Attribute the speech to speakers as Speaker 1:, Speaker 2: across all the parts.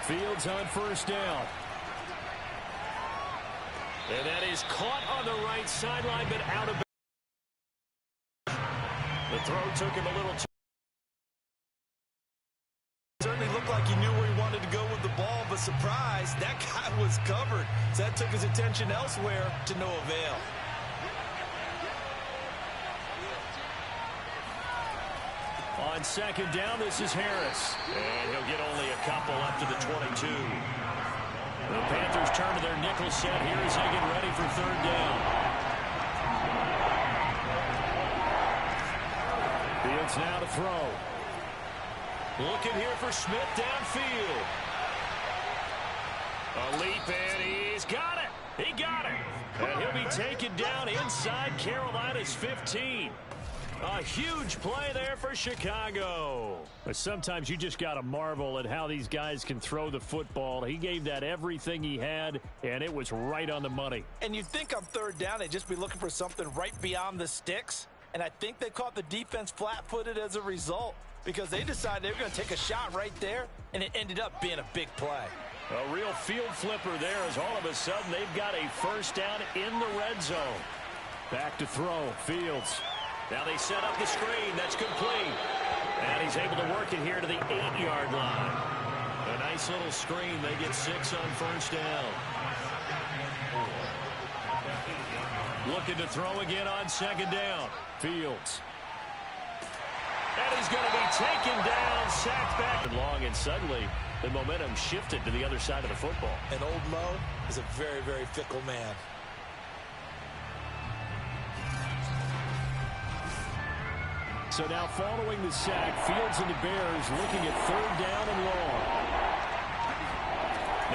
Speaker 1: Fields on first down. And that is caught on the right sideline, but out of bounds. The throw took him a little too.
Speaker 2: Certainly looked like he knew where he wanted to go with the ball, but surprise, that guy was covered. So that took his attention elsewhere to no avail.
Speaker 1: On second down, this is Harris. And he'll get only a couple up to the 22. The Panthers turn to their nickel set here as they get ready for third down. Fields now to throw. Looking here for Smith downfield. A leap, and he's got it. He got it. And he'll be taken down inside Carolina's 15. A huge play there for Chicago. But sometimes you just got to marvel at how these guys can throw the football. He gave that everything he had, and it was right on the money.
Speaker 2: And you think on third down they'd just be looking for something right beyond the sticks. And I think they caught the defense flat-footed as a result because they decided they were going to take a shot right there, and it ended up being a big play.
Speaker 1: A real field flipper there as all of a sudden they've got a first down in the red zone. Back to throw. Fields. Now they set up the screen. That's complete. And he's able to work it here to the 8-yard line. A nice little screen. They get 6 on first down. Looking to throw again on second down. Fields. And he's going to be taken down, sacked back and long, and suddenly the momentum shifted to the other side of the football.
Speaker 2: And old Mo is a very, very fickle man.
Speaker 1: So now following the sack, Fields and the Bears looking at third down and long.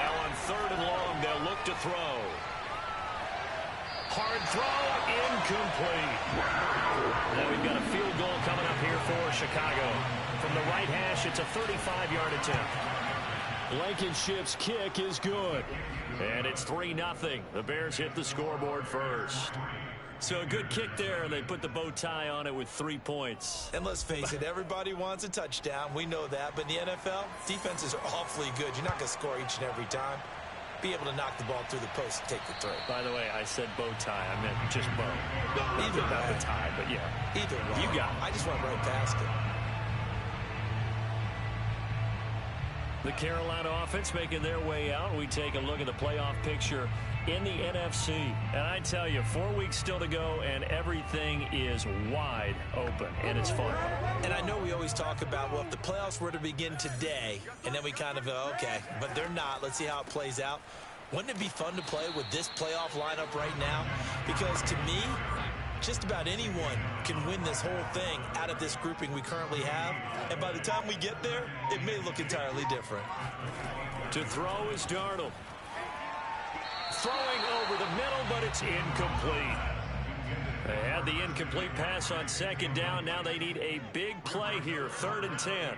Speaker 1: Now on third and long, they'll look to throw. Hard throw, incomplete. Now we've got a field goal coming up here for Chicago. From the right hash, it's a 35-yard attempt. Blankenship's kick is good. And it's 3-0. The Bears hit the scoreboard first. So a good kick there, and they put the bow tie on it with 3 points.
Speaker 2: And let's face it, everybody wants a touchdown. We know that. But in the NFL, defenses are awfully good. You're not going to score each and every time. Be able to knock the ball through the post and take the throw.
Speaker 1: By the way, I said bow tie. I meant just bow.
Speaker 2: Either
Speaker 1: not
Speaker 2: way.
Speaker 1: the tie, but yeah.
Speaker 2: Either way.
Speaker 1: You got it.
Speaker 2: I just went right past it.
Speaker 1: The Carolina offense making their way out. We take a look at the playoff picture in the NFC. And I tell you, 4 weeks still to go, and everything is wide open, and it's fun.
Speaker 2: And I know we always talk about, well, if the playoffs were to begin today, and then we kind of go, okay, but they're not. Let's see how it plays out. Wouldn't it be fun to play with this playoff lineup right now? Because to me, just about anyone can win this whole thing out of this grouping we currently have. And by the time we get there, it may look entirely different.
Speaker 1: To throw is Darnold. Throwing over the middle, but it's incomplete. They had the incomplete pass on second down. Now they need a big play here, 3rd and 10.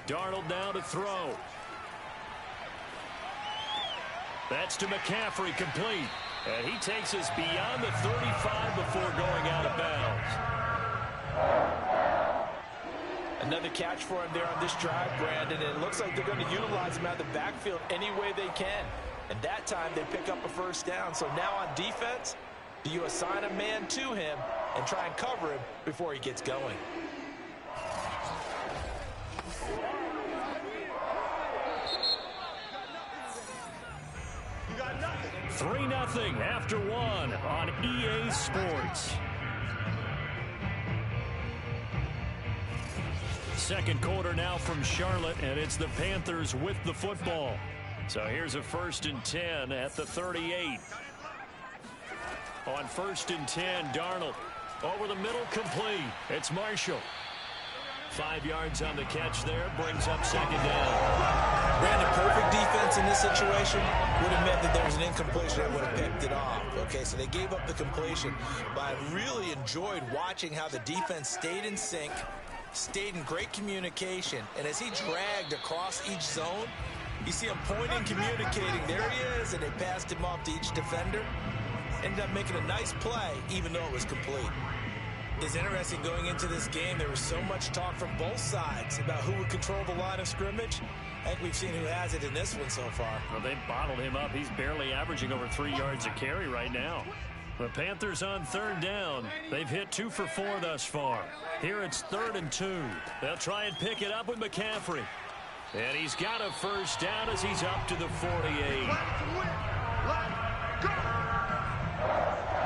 Speaker 1: Darnold now to throw. That's to McCaffrey, complete. And he takes us beyond the 35 before going out of bounds.
Speaker 2: Another catch for him there on this drive, Brandon, and it looks like they're going to utilize him out of the backfield any way they can. And that time they pick up a first down. So now on defense, do you assign a man to him and try and cover him before he gets going?
Speaker 1: You got nothing. 3-0 after one on EA Sports. Second quarter now from Charlotte, and it's the Panthers with the football. So here's a 1st and 10 at the 38. On 1st and 10, Darnold over the middle, complete. It's Marshall. 5 yards on the catch there, brings up second down.
Speaker 2: Brandon, perfect defense in this situation would have meant that there was an incompletion that would have picked it off. Okay, so they gave up the completion. But I really enjoyed watching how the defense stayed in sync, stayed in great communication, and as he dragged across each zone, you see him pointing, communicating. There he is, and they passed him off to each defender. Ended up making a nice play, even though it was complete. It's interesting going into this game. There was so much talk from both sides about who would control the line of scrimmage. I think we've seen who has it in this one so far.
Speaker 1: Well, they've bottled him up. He's barely averaging over 3 yards a carry right now. The Panthers on third down. They've hit 2 for 4 thus far. Here it's 3rd and 2. They'll try and pick it up with McCaffrey. And he's got a first down as he's up to the 48.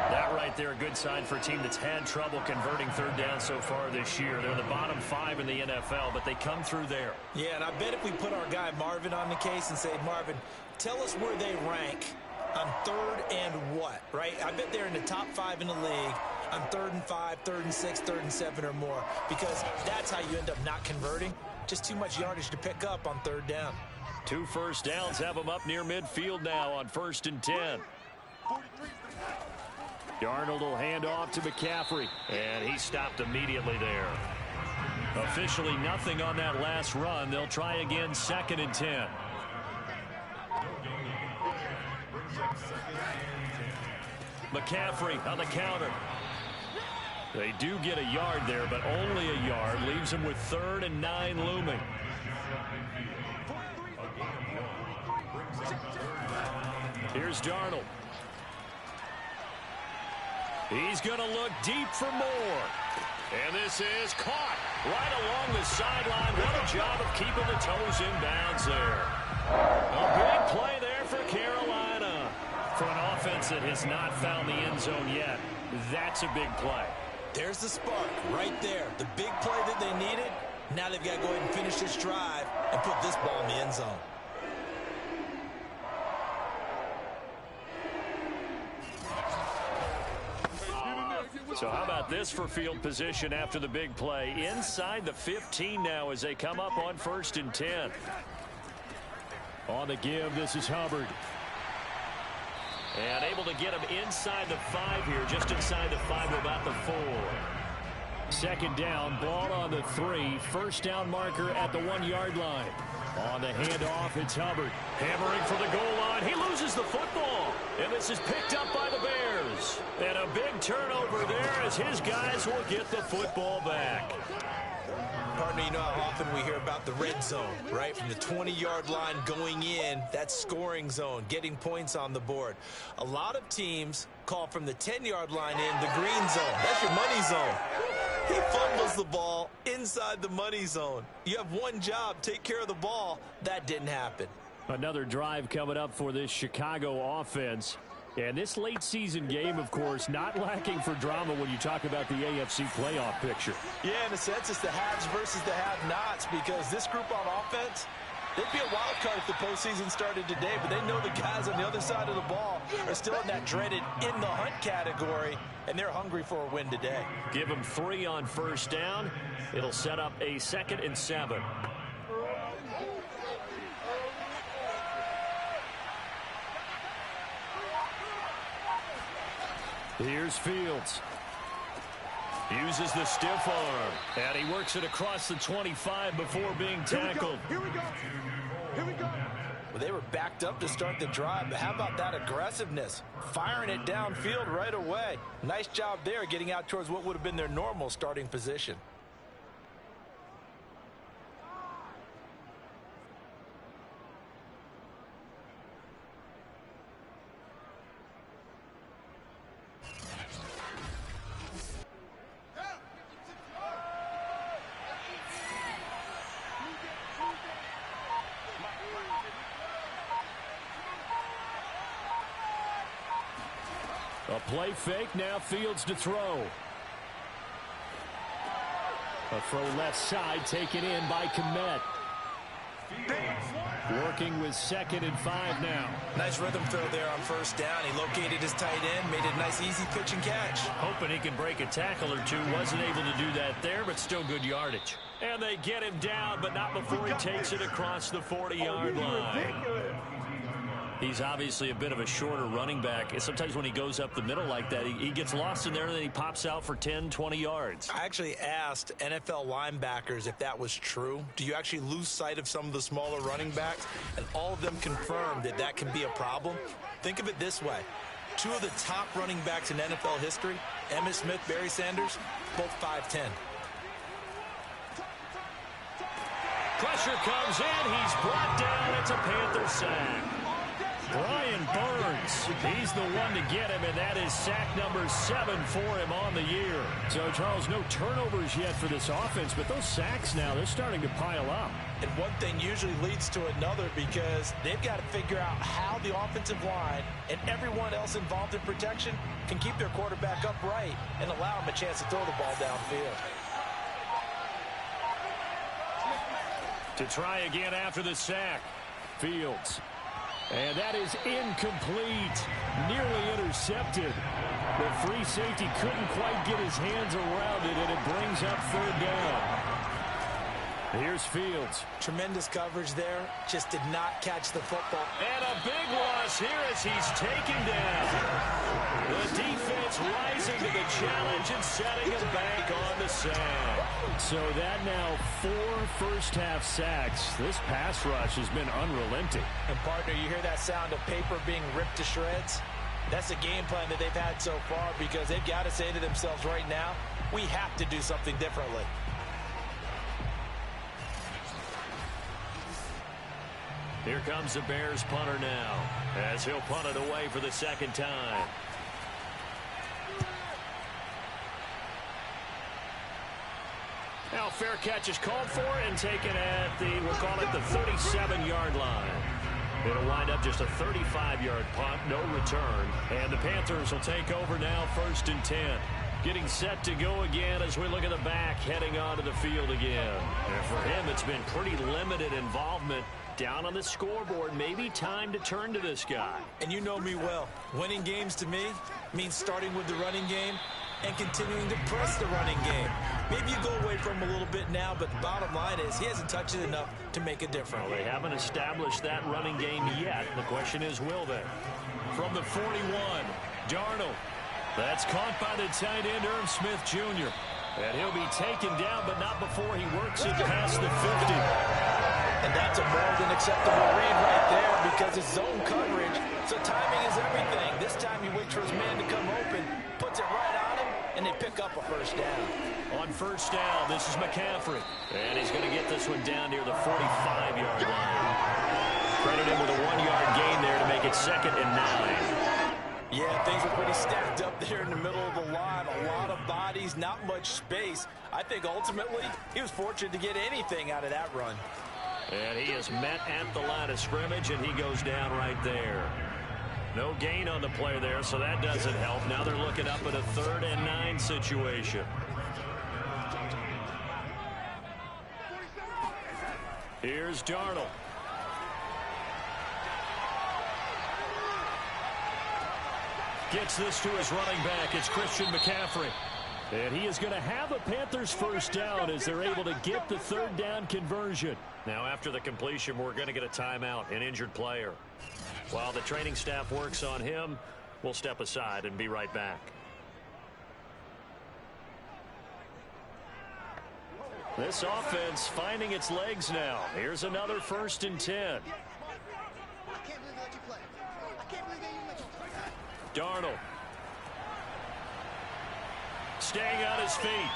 Speaker 1: That right there, a good sign for a team that's had trouble converting third down so far this year. They're the bottom 5 in the NFL, but they come through there.
Speaker 2: Yeah, and I bet if we put our guy Marvin on the case and say, Marvin, tell us where they rank on 3rd and what, right? I bet they're in the top 5 in the league on 3rd and 5, 3rd and 6, 3rd and 7 or more, because that's how you end up not converting. Just too much yardage to pick up on 3rd down.
Speaker 1: 2 first downs have them up near midfield now on 1st and 10. Darnold will hand off to McCaffrey, and he stopped immediately there. Officially nothing on that last run. They'll try again 2nd and 10. McCaffrey on the counter. They do get a yard there, but only a yard. Leaves them with 3rd and 9 looming. Here's Darnold. He's going to look deep for more. And this is caught right along the sideline. What a job of keeping the toes in bounds there. A big play there for Carolina. For an offense that has not found the end zone yet, that's a big play.
Speaker 2: There's the spark right there. The big play that they needed. Now they've got to go ahead and finish this drive and put this ball in the end zone.
Speaker 1: So how about this for field position after the big play? Inside the 15 now as they come up on 1st and 10. On the give, this is Hubbard. And able to get him inside the 5 here, just inside the 5, about the 4. 2nd down, ball on the 3. First down marker at the 1-yard line. On the handoff, it's Hubbard. Hammering for the goal line. He loses the football. And this is picked up by the Bears. And a big turnover there as his guys will get the football back.
Speaker 2: Partner, you know how often we hear about the red zone, right? From the 20-yard line going in, that's scoring zone, getting points on the board. A lot of teams call from the 10-yard line in the green zone. That's your money zone. He fumbles the ball inside the money zone. You have one job, take care of the ball. That didn't happen.
Speaker 1: Another drive coming up for this Chicago offense. And this late season game, of course, not lacking for drama when you talk about the AFC playoff picture.
Speaker 2: Yeah, in a sense, it's the haves versus the have-nots, because this group on offense, they'd be a wild card if the postseason started today, but they know the guys on the other side of the ball are still in that dreaded in the hunt category, and they're hungry for a win today.
Speaker 1: Give them 3 on first down. It'll set up a 2nd and 7. Here's Fields. Uses the stiff arm. And he works it across the 25 before being tackled.
Speaker 3: Here we go. Here we go.
Speaker 2: Well, they were backed up to start the drive, but how about that aggressiveness? Firing it downfield right away. Nice job there, getting out towards what would have been their normal starting position.
Speaker 1: A play fake, now Fields to throw. A throw left side, taken in by Komet. Working with 2nd and 5 now.
Speaker 2: Nice rhythm throw there on first down. He located his tight end, made it a nice easy pitch and catch.
Speaker 1: Hoping he can break a tackle or two. Wasn't able to do that there, but still good yardage. And they get him down, but not before he takes it across the 40-yard line. He's obviously a bit of a shorter running back. Sometimes when he goes up the middle like that, he gets lost in there, and then he pops out for 10, 20 yards.
Speaker 2: I actually asked NFL linebackers if that was true. Do you actually lose sight of some of the smaller running backs? And all of them confirmed that that can be a problem. Think of it this way. 2 of the top running backs in NFL history Emmitt Smith, Barry Sanders, both 5'10".
Speaker 1: Pressure comes in. He's brought down. It's a Panther sack. Brian Burns, he's the one to get him, and that is sack number 7 for him on the year. So, Charles, no turnovers yet for this offense, but those sacks now, they're starting to pile up.
Speaker 2: And one thing usually leads to another because they've got to figure out how the offensive line and everyone else involved in protection can keep their quarterback upright and allow him a chance to throw the ball downfield.
Speaker 1: To try again after the sack, Fields. And that is incomplete, nearly intercepted. The free safety couldn't quite get his hands around it, and it brings up 3rd down. Here's Fields.
Speaker 2: Tremendous coverage there, just did not catch the football.
Speaker 1: And a big loss here as he's taken down. The defense rising to the challenge and setting him back on the sack. So that now 4 first-half sacks. This pass rush has been unrelenting.
Speaker 2: And, partner, you hear that sound of paper being ripped to shreds? That's the game plan that they've had so far because they've got to say to themselves right now, we have to do something differently.
Speaker 1: Here comes the Bears punter now as he'll punt it away for the 2nd time. Now fair catch is called for and taken at the, we'll call it the 37-yard line. It'll wind up just a 35-yard punt, no return. And the Panthers will take over now 1st and 10. Getting set to go again as we look at the back heading onto the field again. And for him, it's been pretty limited involvement. Down on the scoreboard, maybe time to turn to this guy.
Speaker 2: And you know me well. Winning games to me means starting with the running game and continuing to press the running game. Maybe you go away from him a little bit now, but the bottom line is he hasn't touched it enough to make a difference.
Speaker 1: Well, they haven't established that running game yet. The question is, will they? From the 41, Darnold. That's caught by the tight end, Irv Smith Jr. And he'll be taken down, but not before he works it past the 50.
Speaker 2: And that's a more than acceptable read right there because it's zone coverage, so timing is everything. This time he waits for his man to come open, puts it right on him, and they pick up a 1st down.
Speaker 1: On 1st down, this is McCaffrey. And he's going to get this one down near the 45-yard line. Credit him with a 1-yard gain there to make it 2nd and 9.
Speaker 2: Yeah, things are pretty stacked up there in the middle of the line. A lot of bodies, not much space. I think ultimately he was fortunate to get anything out of that run.
Speaker 1: And he is met at the line of scrimmage, and he goes down right there. No gain on the play there, so that doesn't help. Now they're looking up at a 3rd and 9 situation. Here's Darnold. Gets this to his running back. It's Christian McCaffrey. And he is going to have a Panthers 1st down as they're able to get the 3rd down conversion. Now after the completion, we're going to get a timeout, an injured player. While the training staff works on him, we'll step aside and be right back. This offense finding its legs now. Here's another 1st and 10. Darnold. Staying on his feet.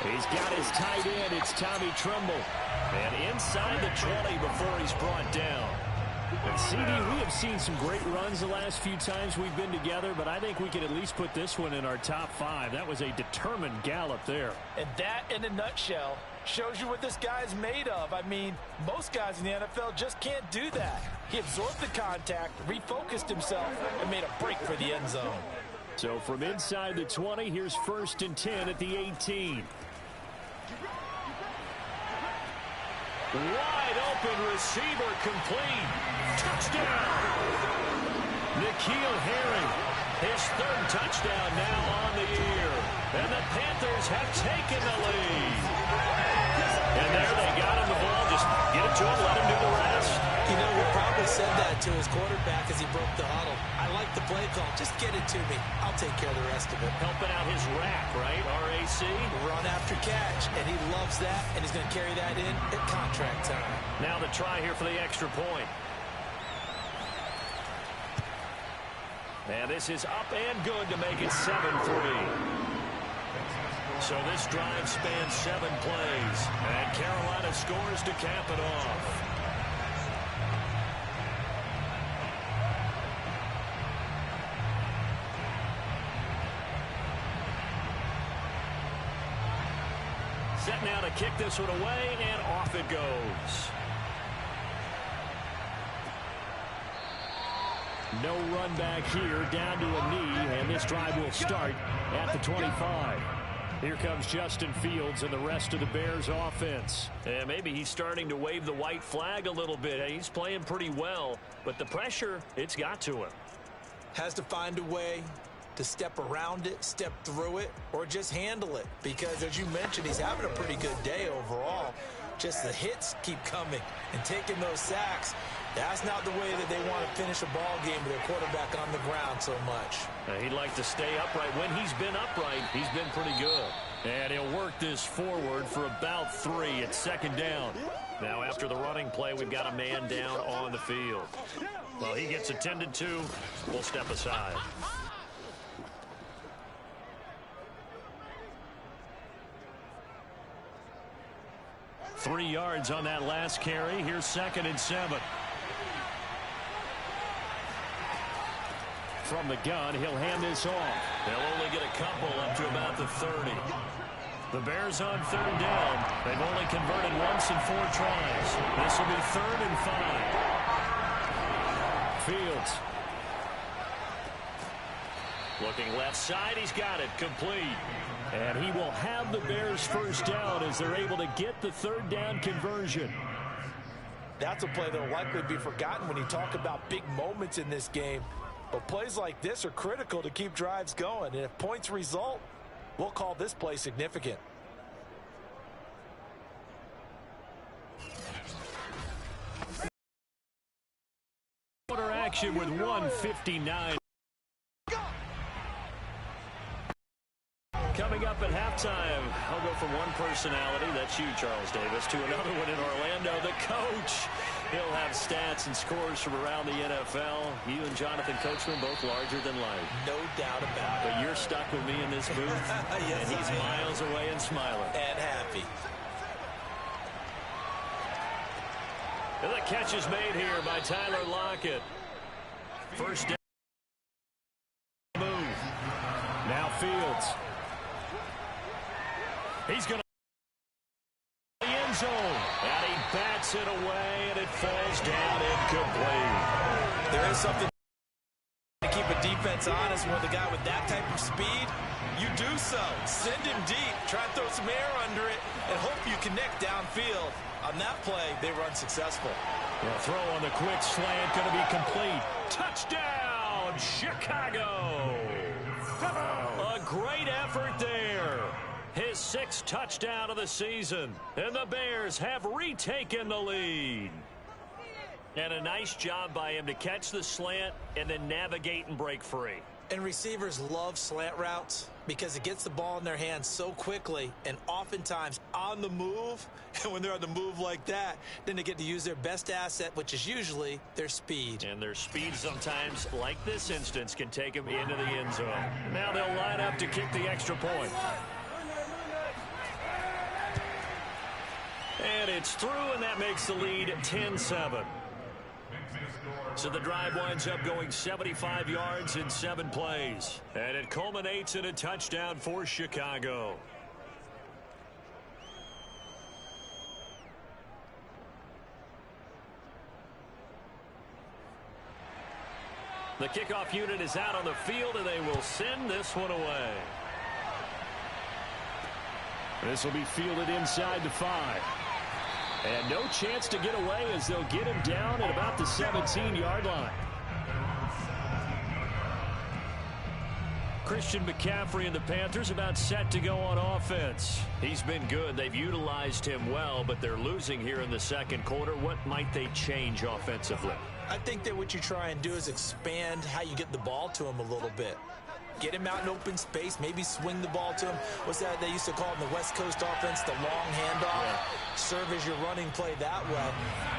Speaker 1: He's got his tight end. It's Tommy Tremble. And inside the 20 before he's brought down. And CD, we have seen some great runs the last few times we've been together, but I think we can at least put this one in our top 5. That was a determined gallop there.
Speaker 2: And that, in a nutshell, shows you what this guy's made of. I mean, most guys in the NFL just can't do that. He absorbed the contact, refocused himself, and made a break for the end zone.
Speaker 1: So from inside the 20, here's 1st and 10 at the 18. Wide open receiver complete. Touchdown. N'Keal Harry, his 3rd touchdown now on the year. And the Panthers have taken the lead. And there they got him the ball. Just get it to him, let him do the rest.
Speaker 2: You know, he probably said that to his quarterback as he broke the huddle. I like the play call. Just get it to me. I'll take care of the rest of it.
Speaker 1: Helping out his rack, right? RAC.
Speaker 2: Run after catch. And he loves that. And he's going to carry that in at contract time.
Speaker 1: Now the try here for the extra point. And this is up and good to make it 7-3. So this drive spans 7 plays. And Carolina scores to cap it off. Set now to kick this one away, and off it goes. No run back here, down to a knee, and this drive will start at the 25. Here comes Justin Fields and the rest of the Bears offense. And maybe he's starting to wave the white flag a little bit. He's playing pretty well, but the pressure, it's got to him.
Speaker 2: Has to find a way to step around it, step through it, or just handle it. Because, as you mentioned, he's having a pretty good day overall. Just the hits keep coming and taking those sacks. That's not the way that they want to finish a ball game with their quarterback on the ground so much.
Speaker 1: He'd like to stay upright. When he's been upright, he's been pretty good. And he'll work this forward for about 3. It's second down. Now, after the running play, we've got a man down on the field. Well, he gets attended to. We'll step aside. Three yards on that last carry. Here's 2nd and 7. From the gun, he'll hand this off. They'll only get a couple up to about the 30. The Bears on 3rd down. They've only converted once in 4 tries. This will be 3rd and 5. Fields. Looking left side. He's got it. Complete. And he will have the Bears first down as they're able to get the 3rd down conversion.
Speaker 2: That's a play that will likely be forgotten when you talk about big moments in this game. But plays like this are critical to keep drives going. And if points result, we'll call this play significant.
Speaker 1: Quarter action with 1:59. Coming up at halftime, I'll go from one personality, that's you, Charles Davis, to another one in Orlando, the coach. He'll have stats and scores from around the NFL. You and Jonathan Coachman, both larger than life.
Speaker 2: No doubt about it.
Speaker 1: But you're stuck with me in this booth,
Speaker 2: yes,
Speaker 1: and he's miles away and smiling.
Speaker 2: And happy.
Speaker 1: And the catch is made here by Tyler Lockett. First down. Move. Now Fields. He's going to the end zone. And he bats it away, and it falls down incomplete.
Speaker 2: There is something to keep a defense honest with a guy with that type of speed. You do so. Send him deep. Try and throw some air under it and hope you connect downfield. On that play, they run successful.
Speaker 1: The throw on the quick slant going to be complete. Touchdown, Chicago. A great effort there. His 6th touchdown of the season. And the Bears have retaken the lead. And a nice job by him to catch the slant and then navigate and break free.
Speaker 2: And receivers love slant routes because it gets the ball in their hands so quickly and oftentimes on the move. And when they're on the move like that, then they get to use their best asset, which is usually their speed.
Speaker 1: And their speed sometimes, like this instance, can take them into the end zone. Now they'll line up to kick the extra point. And it's through, and that makes the lead 10-7. So the drive winds up going 75 yards in 7 plays. And it culminates in a touchdown for Chicago. The kickoff unit is out on the field, and they will send this one away. This will be fielded inside the 5. And no chance to get away as they'll get him down at about the 17-yard line. Christian McCaffrey and the Panthers about set to go on offense. He's been good. They've utilized him well, but they're losing here in the second quarter. What might they change offensively?
Speaker 2: I think that what you try and do is expand how you get the ball to him a little bit. Get him out in open space, maybe swing the ball to him. What's that they used to call in the West Coast offense, the long handoff? Yeah. Serve as your running play that way,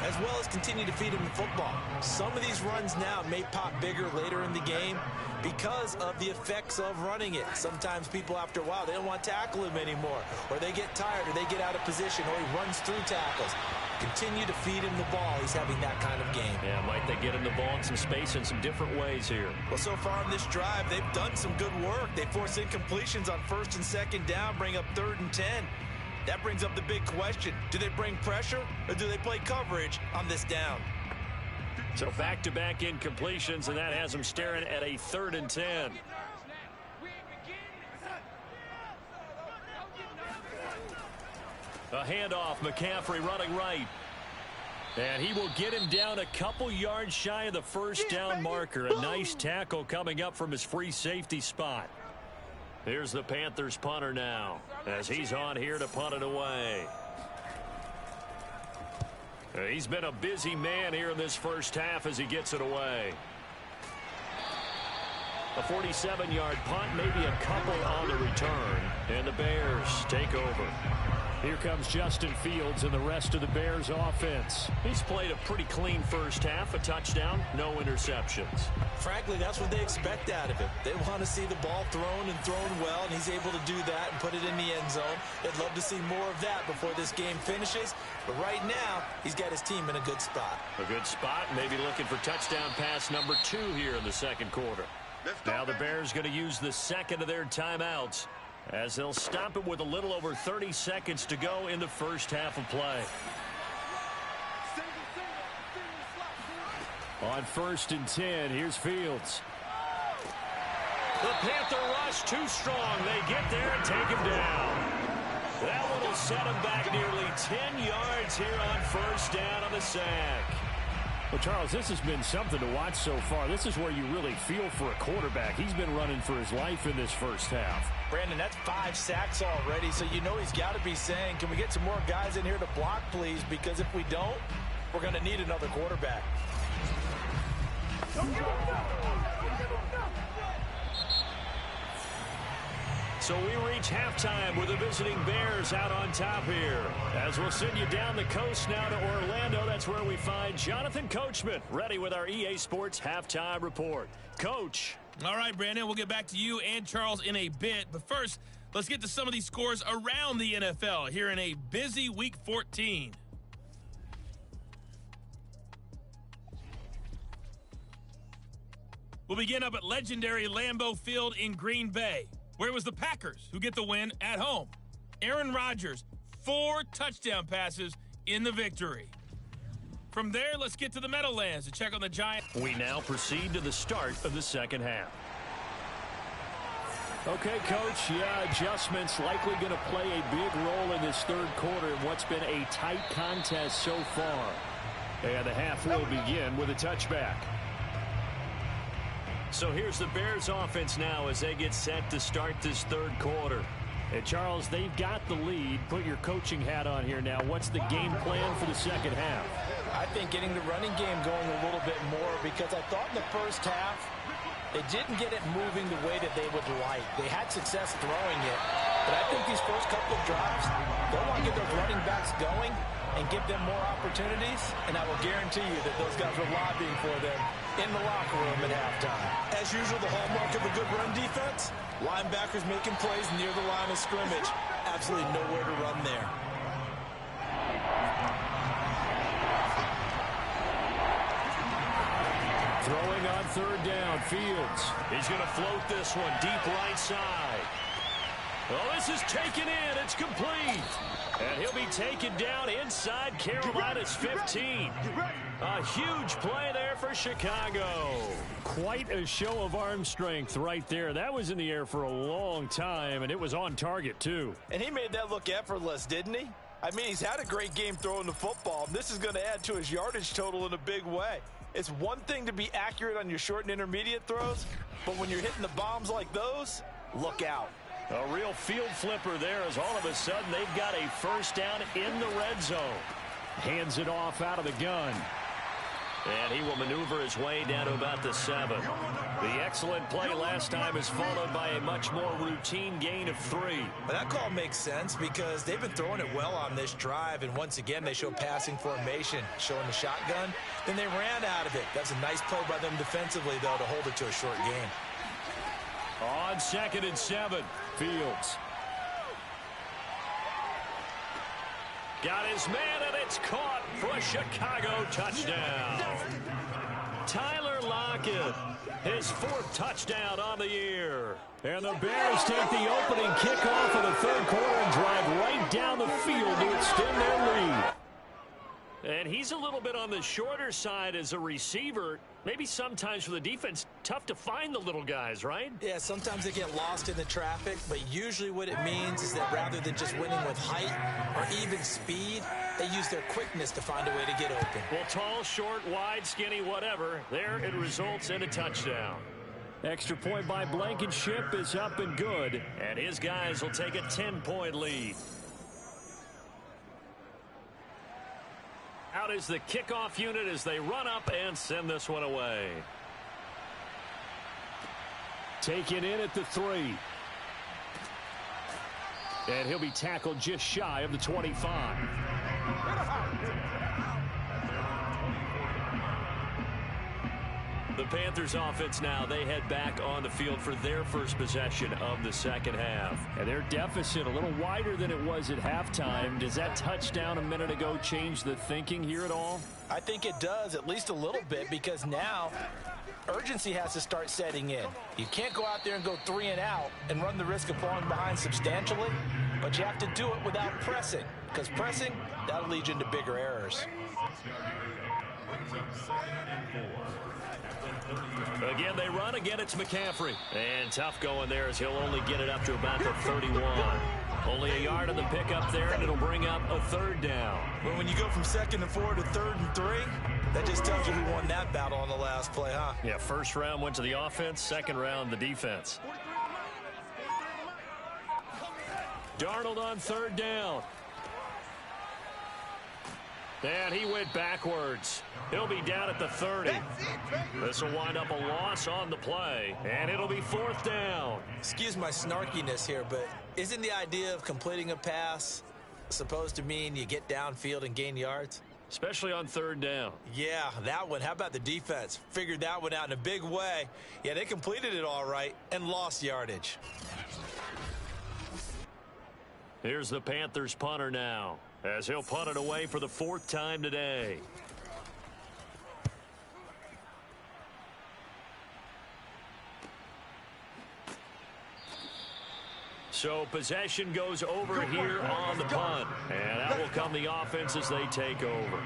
Speaker 2: as well as continue to feed him the football. Some of these runs now may pop bigger later in the game because of the effects of running it. Sometimes people, after a while, they don't want to tackle him anymore, or they get tired, or they get out of position, or he runs through tackles. Continue to feed him the ball. He's having that kind of game.
Speaker 1: Yeah, might they get him the ball in some space in some different ways here.
Speaker 2: Well, so far on this drive, they've done some good work. They force incompletions on 1st and 2nd down, bring up 3rd and 10. That brings up the big question. Do they bring pressure, or do they play coverage on this down?
Speaker 1: So back-to-back incompletions, and that has them staring at a 3rd and 10. A handoff, McCaffrey running right. And he will get him down a couple yards shy of the first down marker. A nice tackle coming up from his free safety spot. Here's the Panthers punter now, as he's on here to punt it away. He's been a busy man here in this first half as he gets it away. A 47-yard punt, maybe a couple on the return. And the Bears take over. Here comes Justin Fields and the rest of the Bears offense. He's played a pretty clean first half, a touchdown, no interceptions.
Speaker 2: Frankly, that's what they expect out of him. They want to see the ball thrown and thrown well, and he's able to do that and put it in the end zone. They'd love to see more of that before this game finishes. But right now, he's got his team in a good spot.
Speaker 1: A good spot, maybe looking for touchdown pass number 2 here in the second quarter. Now the Bears going to use the second of their timeouts, as they'll stop it with a little over 30 seconds to go in the first half of play. On 1st and 10, here's Fields. The Panther rush too strong. They get there and take him down. That one will set him back nearly 10 yards here on 1st down on the sack. Well, Charles, this has been something to watch so far. This is where you really feel for a quarterback. He's been running for his life in this first half.
Speaker 2: Brandon, that's 5 sacks already, so you know he's got to be saying, can we get some more guys in here to block, please? Because if we don't, we're going to need another quarterback.
Speaker 1: So we reach halftime with the visiting Bears out on top here. As we'll send you down the coast now to Orlando, that's where we find Jonathan Coachman, ready with our EA Sports Halftime Report. Coach.
Speaker 4: All right, Brandon, we'll get back to you and Charles in a bit. But first, let's get to some of these scores around the NFL here in a busy Week 14. We'll begin up at legendary Lambeau Field in Green Bay, where it was the Packers who get the win at home. Aaron Rodgers, 4 touchdown passes in the victory. From there, let's get to the Meadowlands to check on the Giants.
Speaker 1: We now proceed to the start of the second half. Okay, Coach, adjustments likely going to play a big role in this third quarter in what's been a tight contest so far. And the half will begin with a touchback. So here's the Bears offense now as they get set to start this third quarter. And Charles, they've got the lead. Put your coaching hat on here now. What's the game plan for the second half?
Speaker 2: I think getting the running game going a little bit more, because I thought in the first half they didn't get it moving the way that they would like. They had success throwing it, but I think these first couple of drives, they want to get those running backs going and give them more opportunities, and I will guarantee you that those guys were lobbying for them in the locker room at halftime. As usual, the hallmark of a good run defense, linebackers making plays near the line of scrimmage. Absolutely nowhere to run there.
Speaker 1: Throwing on third down, Fields. He's going to float this one deep right side. Oh, this is taken in. It's complete. And he'll be taken down inside Carolina's 15. A huge play there for Chicago. Quite a show of arm strength right there. That was in the air for a long time, and it was on target, too.
Speaker 2: And he made that look effortless, didn't he? I mean, he's had a great game throwing the football, and this is going to add to his yardage total in a big way. It's one thing to be accurate on your short and intermediate throws, but when you're hitting the bombs like those, look out.
Speaker 1: A real field flipper there, as all of a sudden they've got a first down in the red zone. Hands it off out of the gun. And he will maneuver his way down to about the 7. The excellent play last time is followed by a much more routine gain of 3.
Speaker 2: But that call makes sense because they've been throwing it well on this drive, and once again they show passing formation, showing the shotgun. Then they ran out of it. That's a nice play by them defensively, though, to hold it to a short gain.
Speaker 1: On 2nd and 7, Fields. Got his man, and it's caught for a Chicago touchdown. Tyler Lockett, his 4th touchdown on the year. And the Bears take the opening kickoff of the 3rd quarter and drive right down the field to extend their lead. And he's a little bit on the shorter side as a receiver. Maybe sometimes for the defense, tough to find the little guys, right?
Speaker 2: Yeah, sometimes they get lost in the traffic, but usually what it means is that rather than just winning with height or even speed, they use their quickness to find a way to get open.
Speaker 1: Well, tall, short, wide, skinny, whatever, there it results in a touchdown. Extra point by Blankenship is up and good, and his guys will take a 10-point lead. Out is the kickoff unit as they run up and send this one away. Taken in at the 3. And he'll be tackled just shy of the 25. The Panthers offense now, they head back on the field for their first possession of the second half. And their deficit a little wider than it was at halftime. Does that touchdown a minute ago change the thinking here at all?
Speaker 2: I think it does, at least a little bit, because now urgency has to start setting in. You can't go out there and go 3 and out and run the risk of falling behind substantially, but you have to do it without pressing, because pressing, that'll lead you into bigger errors.
Speaker 1: Again, they run. Again, it's McCaffrey. And tough going there as he'll only get it up to about the 31. Only a yard on the pickup there, and it'll bring up a 3rd down.
Speaker 2: Well, when you go from 2nd and 4 to 3rd and 3, that just tells you who won that battle on the last play, huh?
Speaker 1: Yeah, first round went to the offense, second round the defense. Darnold on 3rd down. And he went backwards. He'll be down at the 30. This will wind up a loss on the play, and it'll be 4th down.
Speaker 2: Excuse my snarkiness here, but isn't the idea of completing a pass supposed to mean you get downfield and gain yards?
Speaker 1: Especially on 3rd down.
Speaker 2: Yeah, that one. How about the defense? Figured that one out in a big way. Yeah, they completed it all right and lost yardage.
Speaker 1: Here's the Panthers punter now, as he'll punt it away for the 4th time today. So possession goes over here on the punt, and out will come the offense as they take over.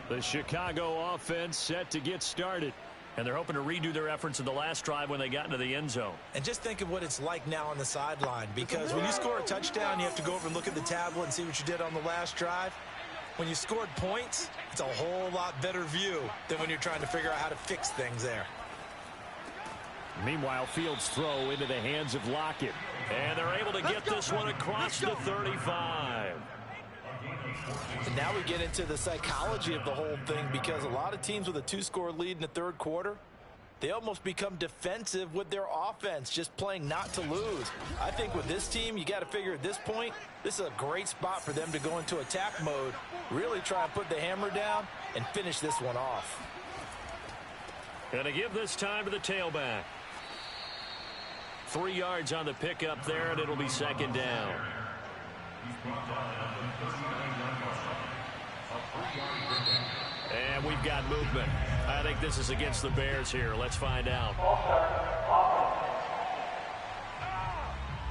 Speaker 1: The Chicago offense set to get started, and they're hoping to redo their efforts in the last drive when they got into the end zone.
Speaker 2: And just think of what it's like now on the sideline, because when you score a touchdown, you have to go over and look at the tablet and see what you did on the last drive. When you scored points, it's a whole lot better view than when you're trying to figure out how to fix things there.
Speaker 1: Meanwhile, Fields' throw into the hands of Lockett. And they're able to get this one across the 35.
Speaker 2: And now we get into the psychology of the whole thing, because a lot of teams with a 2-score lead in the 3rd quarter, they almost become defensive with their offense, just playing not to lose. I think with this team, you got to figure at this point, this is a great spot for them to go into attack mode, really try and put the hammer down and finish this one off.
Speaker 1: And to give this time to the tailback. 3 yards on the pickup there, and it'll be 2nd down. And we've got movement. I think this is against the Bears here. Let's find out.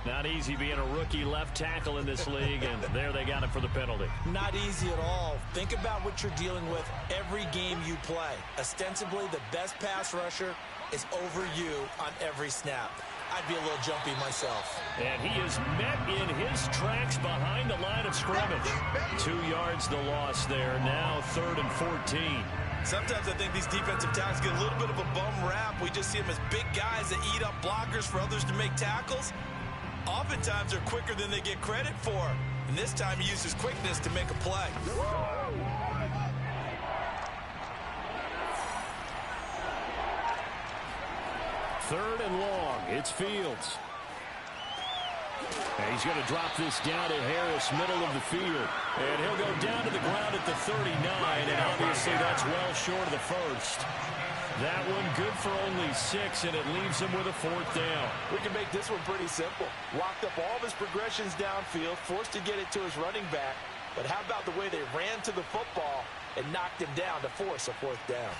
Speaker 1: Not easy being a rookie left tackle in this league, and there they got it for the penalty.
Speaker 2: Not easy at all. Think about what you're dealing with every game you play. Ostensibly, the best pass rusher is over you on every snap. I'd be a little jumpy myself.
Speaker 1: And he is met in his tracks behind the line of scrimmage. 2 yards the loss there. Now 3rd and 14.
Speaker 2: Sometimes I think these defensive tackles get a little bit of a bum rap. We just see them as big guys that eat up blockers for others to make tackles. Oftentimes they're quicker than they get credit for. And this time he used his quickness to make a play.
Speaker 1: Third and long. It's Fields. And he's going to drop this down to Harris, middle of the field. And he'll go down to the ground at the 39, and obviously that's well short of the first. That one good for only 6, and it leaves him with a 4th down.
Speaker 2: We can make this one pretty simple. Locked up all of his progressions downfield, forced to get it to his running back. But how about the way they ran to the football and knocked him down to force a 4th down?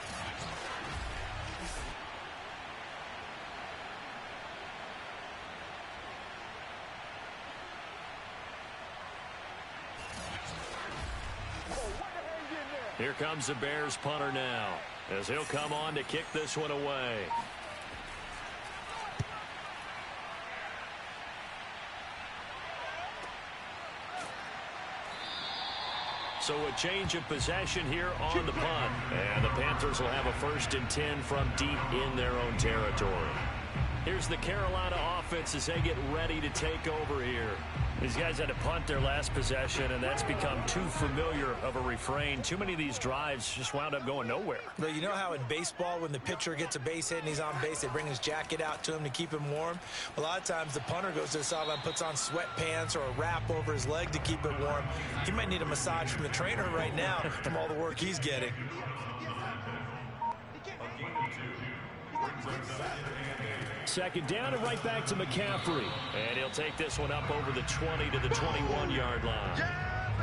Speaker 1: Here comes the Bears punter now, as he'll come on to kick this one away. So a change of possession here on the punt. And the Panthers will have a 1st and 10 from deep in their own territory. Here's the Carolina offense as they get ready to take over here. These guys had to punt their last possession, and that's become too familiar of a refrain. Too many of these drives just wound up going nowhere.
Speaker 2: But you know how in baseball, when the pitcher gets a base hit and he's on base, they bring his jacket out to him to keep him warm? A lot of times the punter goes to the sideline, puts on sweatpants or a wrap over his leg to keep it warm. He might need a massage from the trainer right now from all the work he's getting.
Speaker 1: Second down and right back to McCaffrey. And he'll take this one up over the 20 to the 21-yard line.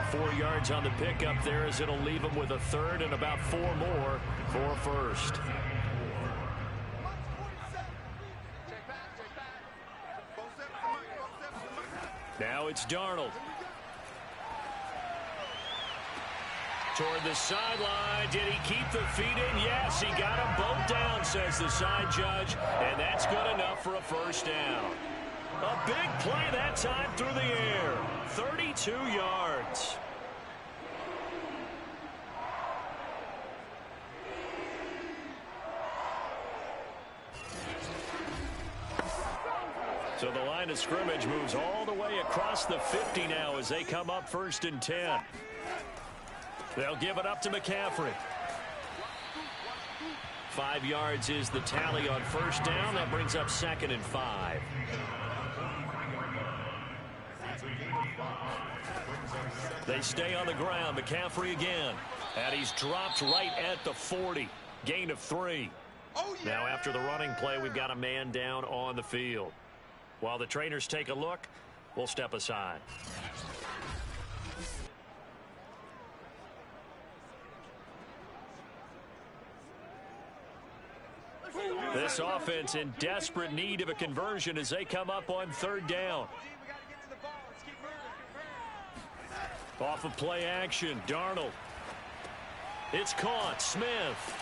Speaker 1: 4 yards on the pickup there as it'll leave him with a 3rd and about 4 more for a 1st. Now it's Darnold. Toward the sideline. Did he keep the feet in? Yes, he got them both down, says the side judge. And that's good enough for a 1st down. A big play that time through the air. 32 yards. So the line of scrimmage moves all the way across the 50 now as they come up 1st and 10. They'll give it up to McCaffrey. 5 yards is the tally on 1st down. That brings up 2nd and 5. They stay on the ground. McCaffrey again. And he's dropped right at the 40. Gain of 3. Now after the running play, we've got a man down on the field. While the trainers take a look, we'll step aside. This offense in desperate need of a conversion as they come up on 3rd down. Off of play action, Darnold. It's caught, Smith.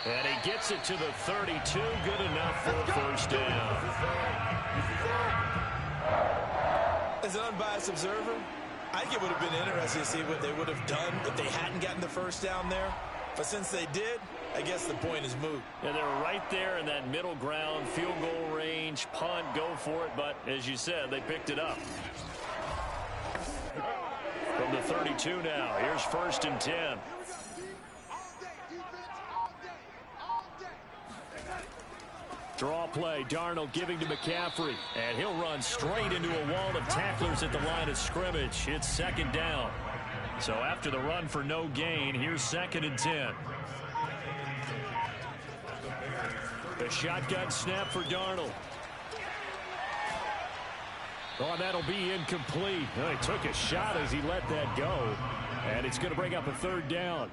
Speaker 1: And he gets it to the 32, good enough for a 1st down.
Speaker 2: As an unbiased observer, I think it would have been interesting to see what they would have done if they hadn't gotten the 1st down there. But since they did, I guess the point is moot.
Speaker 1: Yeah, they were right there in that middle ground, field goal range, punt, go for it. But as you said, they picked it up. From the 32 now, here's 1st and 10. Draw play, Darnold giving to McCaffrey. And he'll run straight into a wall of tacklers at the line of scrimmage. It's 2nd down. So after the run for no gain, here's 2nd and 10. The shotgun snap for Darnold. Oh, that'll be incomplete. Oh, he took a shot as he let that go. And it's going to bring up a 3rd down.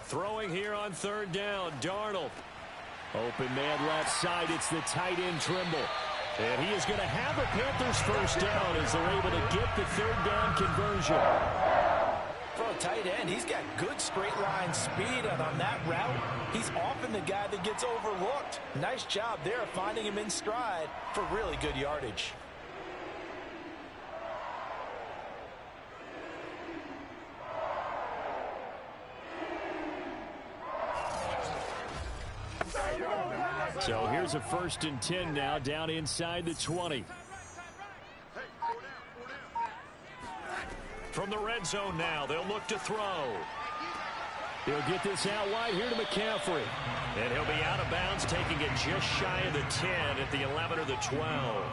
Speaker 1: Throwing here on 3rd down, Darnold. Open man left side. It's the tight end Trimble. And he is going to have a Panthers 1st down as they're able to get the 3rd down conversion.
Speaker 2: For a tight end, he's got good straight line speed, and on that route, he's often the guy that gets overlooked. Nice job there finding him in stride for really good yardage.
Speaker 1: So here's a 1st and 10 now down inside the 20. From the red zone now, they'll look to throw. He'll get this out wide here to McCaffrey. And he'll be out of bounds, taking it just shy of the 10 at the 11 or the 12.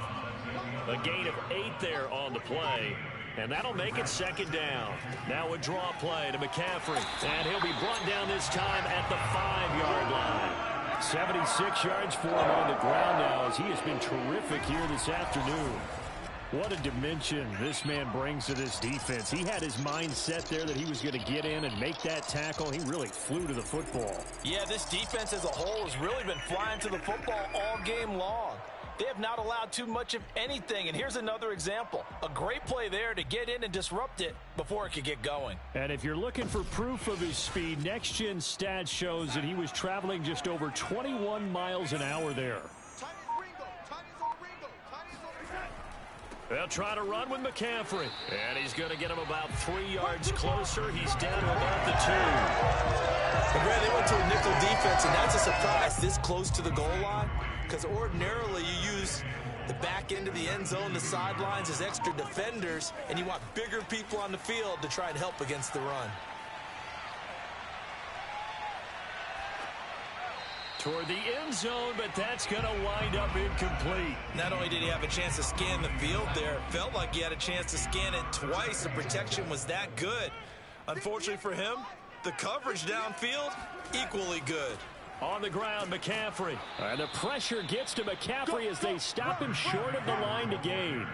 Speaker 1: A gain of 8 there on the play. And that'll make it second down. Now a draw play to McCaffrey. And he'll be brought down this time at the 5-yard line. 76 yards for him on the ground now as he has been terrific here this afternoon. What a dimension this man brings to this defense. He had his mind set there that he was going to get in and make that tackle. He really flew to the football.
Speaker 2: Yeah, this defense as a whole has really been flying to the football all game long. They have not allowed too much of anything, and here's another example. A great play there to get in and disrupt it before it could get going.
Speaker 1: And if you're looking for proof of his speed, Next Gen Stats shows that he was traveling just over 21 miles an hour there. They'll try to run with McCaffrey. And he's going to get him about 3 yards closer. He's down to about the 2.
Speaker 2: And Brad, they went to a nickel defense, and that's a surprise this close to the goal line. Because ordinarily you use the back end of the end zone, the sidelines as extra defenders, and you want bigger people on the field to try and help against the run.
Speaker 1: Toward the end zone, but that's going to wind up incomplete.
Speaker 2: Not only did he have a chance to scan the field there, it felt like he had a chance to scan it twice. The protection was that good. Unfortunately for him, the coverage downfield, equally good.
Speaker 1: On the ground, McCaffrey. And the pressure gets to McCaffrey as they stop him short of the line to gain.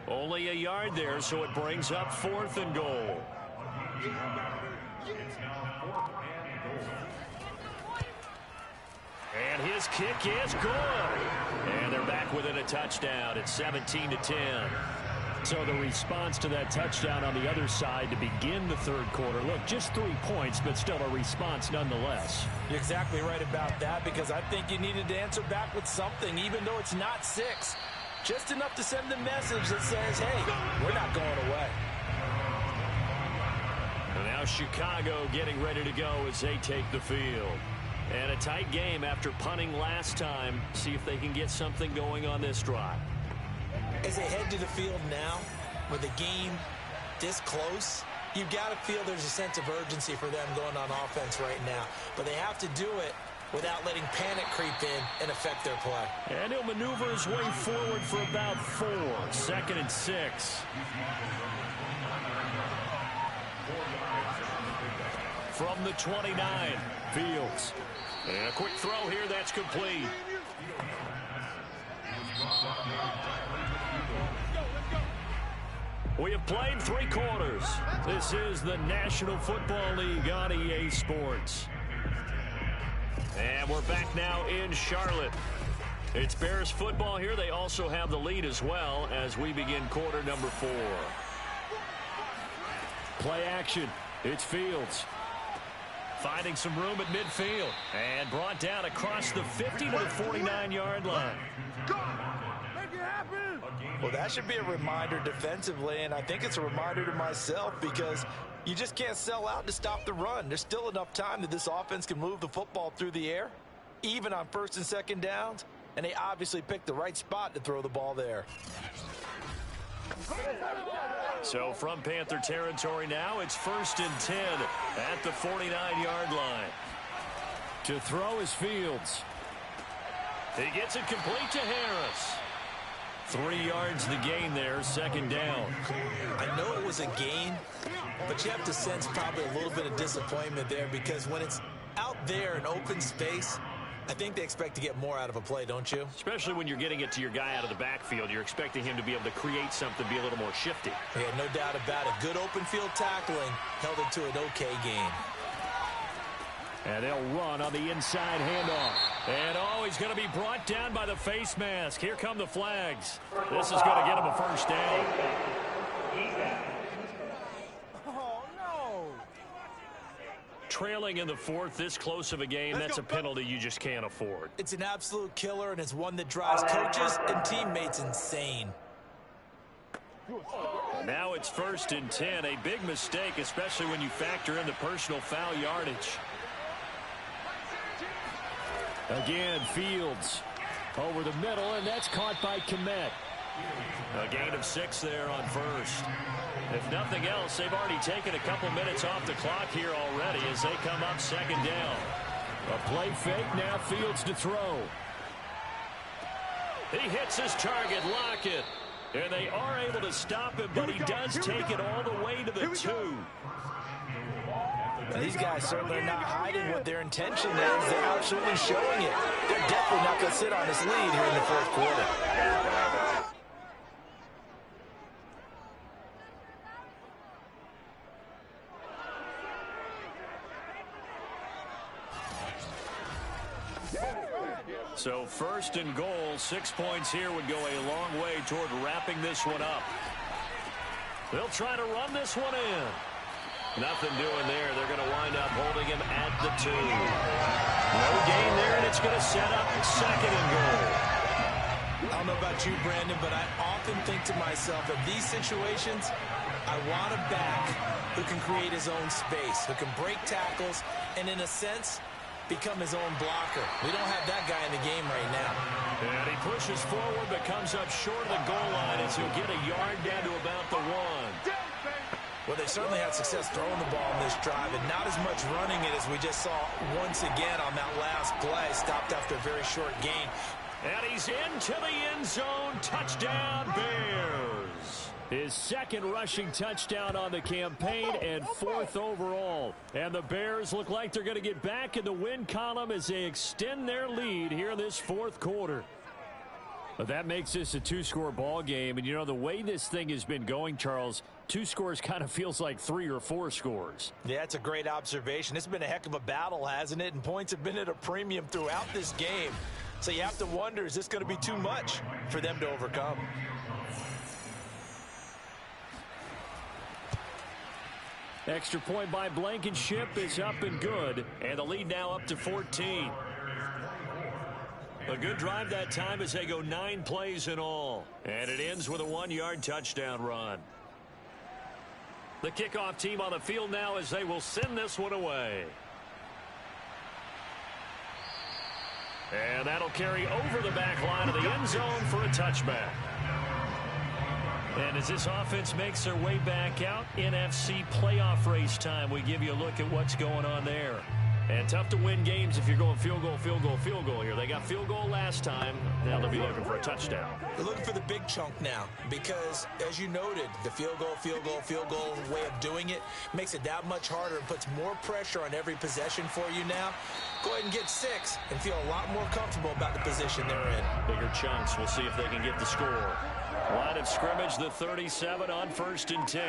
Speaker 1: Only a yard there, so it brings up 4th and goal. And his kick is good. And they're back within a touchdown. It's 17-10. So the response to that touchdown on the other side to begin the third quarter. Look, just 3 points, but still a response nonetheless.
Speaker 2: You're exactly right about that, because I think you needed to answer back with something, even though it's not 6. Just enough to send the message that says, hey, we're not going away.
Speaker 1: And now Chicago getting ready to go as they take the field. And a tight game after punting last time. See if they can get something going on this drive.
Speaker 2: As they head to the field now, with the game this close, you've got to feel there's a sense of urgency for them going on offense right now. But they have to do it without letting panic creep in and affect their play.
Speaker 1: And he'll maneuver his way forward for about 4. 2nd and 6. From the 29, Fields. And a quick throw here, that's complete. We have played 3 quarters. This is the National Football League on EA Sports. And we're back now in Charlotte. It's Bears football here. They also have the lead as well as we begin quarter number 4. Play action. It's Fields. Finding some room at midfield. And brought down across the 50 to the 49-yard line.
Speaker 2: Well, that should be a reminder defensively, and I think it's a reminder to myself, because you just can't sell out to stop the run. There's still enough time that this offense can move the football through the air, even on 1st and 2nd downs, and they obviously picked the right spot to throw the ball there.
Speaker 1: So from Panther territory now, it's 1st and 10 at the 49-yard line. To throw is Fields. He gets it complete to Harris. 3 yards the gain there, 2nd down.
Speaker 2: I know it was a gain, but you have to sense probably a little bit of disappointment there, because when it's out there in open space, I think they expect to get more out of a play, don't you?
Speaker 1: Especially when you're getting it to your guy out of the backfield. You're expecting him to be able to create something, be a little more shifty.
Speaker 2: Yeah, no doubt about it. Good open field tackling held it to an okay game.
Speaker 1: And they'll run on the inside handoff. And he's going to be brought down by the face mask. Here come the flags. This is going to get him a 1st down.
Speaker 3: Oh, no.
Speaker 1: Trailing in the 4th, this close of a game, that's a penalty you just can't afford.
Speaker 2: It's an absolute killer, and it's one that drives coaches and teammates insane.
Speaker 1: Now it's 1st and 10. A big mistake, especially when you factor in the personal foul yardage. Again, Fields over the middle, and that's caught by Komet. A gain of 6 there on first. If nothing else, they've already taken a couple minutes off the clock here already as they come up second down. A play fake, now Fields to throw. He hits his target, Lockett. And they are able to stop him, but he does take it all the way to the 2.
Speaker 2: These guys certainly are not hiding what their intention is. They're absolutely showing it. They're definitely not going to sit on this lead here in the fourth quarter.
Speaker 1: So first and goal, 6 points here would go a long way toward wrapping this one up. They'll try to run this one in. Nothing doing there. They're going to wind up holding him at the 2. No gain there, and it's going to set up second and goal.
Speaker 2: I don't know about you, Brandon, but I often think to myself, in these situations, I want a back who can create his own space, who can break tackles, and in a sense, become his own blocker. We don't have that guy in the game right now.
Speaker 1: And he pushes forward but comes up short of the goal line as he'll get a yard down to about the 1.
Speaker 2: Well, they certainly had success throwing the ball in this drive and not as much running it as we just saw once again on that last play. Stopped after a very short gain.
Speaker 1: And he's into the end zone. Touchdown, Bears. His second rushing touchdown on the campaign and 4th overall. And the Bears look like they're going to get back in the win column as they extend their lead here in this fourth quarter. But that makes this a 2-score ball game. And, you know, the way this thing has been going, Charles, 2 scores kind of feels like 3 or 4 scores.
Speaker 2: Yeah, that's a great observation. It's been a heck of a battle, hasn't it? And points have been at a premium throughout this game. So you have to wonder, is this going to be too much for them to overcome?
Speaker 1: Extra point by Blankenship is up and good. And the lead now up to 14. A good drive that time as they go 9 plays in all. And it ends with a 1-yard touchdown run. The kickoff team on the field now as they will send this one away. And that'll carry over the back line of the end zone for a touchback. And as this offense makes their way back out, NFC playoff race time, we give you a look at what's going on there. And tough to win games if you're going field goal, field goal, field goal here. They got field goal last time. Now they'll be looking for a touchdown.
Speaker 2: They're looking for the big chunk now because, as you noted, the field goal way of doing it makes it that much harder and puts more pressure on every possession for you now. Go ahead and get 6 and feel a lot more comfortable about the position they're in.
Speaker 1: Bigger chunks. We'll see if they can get the score. Line of scrimmage, the 37 on 1st and 10.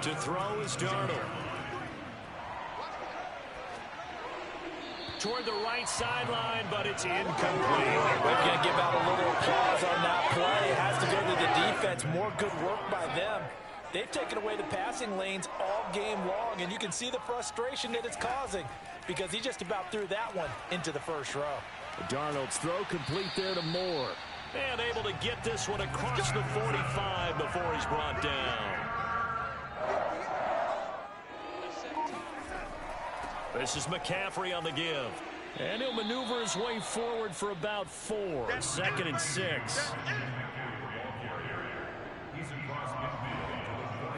Speaker 1: To throw is Darnold. Toward the right sideline, but it's incomplete.
Speaker 2: We're going to give out a little applause on that play. It has to go to the defense. More good work by them. They've taken away the passing lanes all game long, and you can see the frustration that it's causing because he just about threw that one into the first row.
Speaker 1: Darnold's throw complete there to Moore. And able to get this one across the 45 before he's brought down. This is McCaffrey on the give. And he'll maneuver his way forward for about 4. 2nd and 6.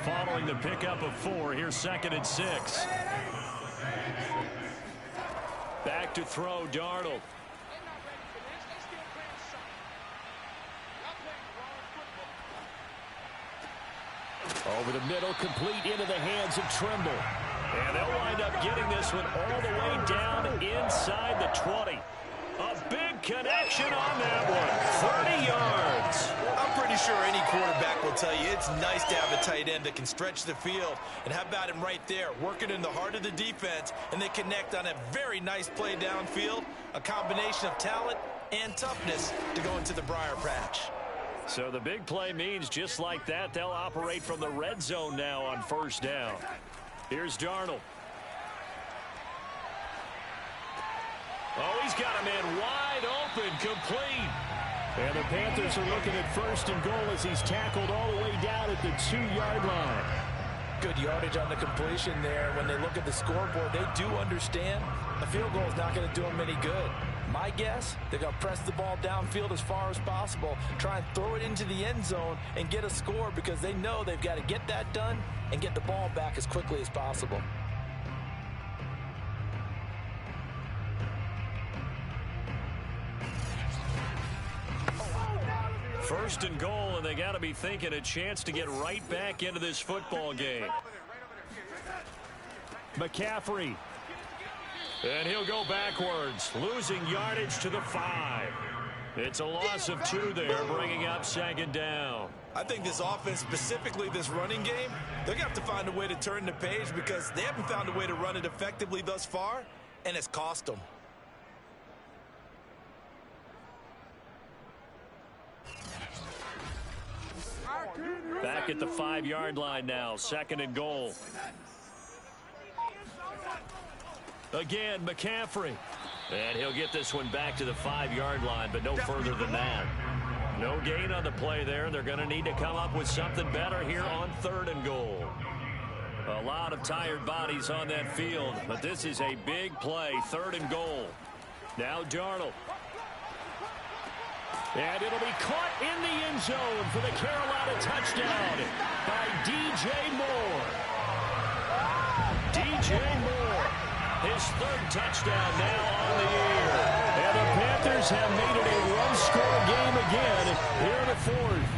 Speaker 1: Following the pickup of 4, here's 2nd and 6. Back to throw, Darnold. Over the middle, complete into the hands of Trimble. And they'll wind up getting this one all the way down inside the 20. A big connection on that one. 30 yards.
Speaker 2: I'm pretty sure any quarterback will tell you it's nice to have a tight end that can stretch the field. And how about him right there, working in the heart of the defense, and they connect on a very nice play downfield. A combination of talent and toughness to go into the briar patch.
Speaker 1: So the big play means just like that, they'll operate from the red zone now on 1st down. Here's Darnold. Oh, he's got a man wide open, complete. And the Panthers are looking at 1st and goal as he's tackled all the way down at the 2-yard line.
Speaker 2: Good yardage on the completion there. When they look at the scoreboard, they do understand the field goal is not going to do them any good. My guess, they're going to press the ball downfield as far as possible, try and throw it into the end zone and get a score because they know they've got to get that done and get the ball back as quickly as possible.
Speaker 1: First and goal, and they got to be thinking a chance to get right back into this football game. McCaffrey. And he'll go backwards, losing yardage to the 5. It's a loss of 2 there, bringing up second down.
Speaker 2: I think this offense, specifically this running game, they're going to have to find a way to turn the page because they haven't found a way to run it effectively thus far, and it's cost them.
Speaker 1: Back at the 5-yard line now, second and goal. Again, McCaffrey. And he'll get this one back to the 5-yard line, but no further than that. No gain on the play there. They're going to need to come up with something better here on third and goal. A lot of tired bodies on that field, but this is a big play, third and goal. Now Darnold. And it'll be caught in the end zone for the Carolina touchdown by DJ Moore. DJ Moore, his third touchdown now on the year. And the Panthers have made it a one-score game again here in the fourth.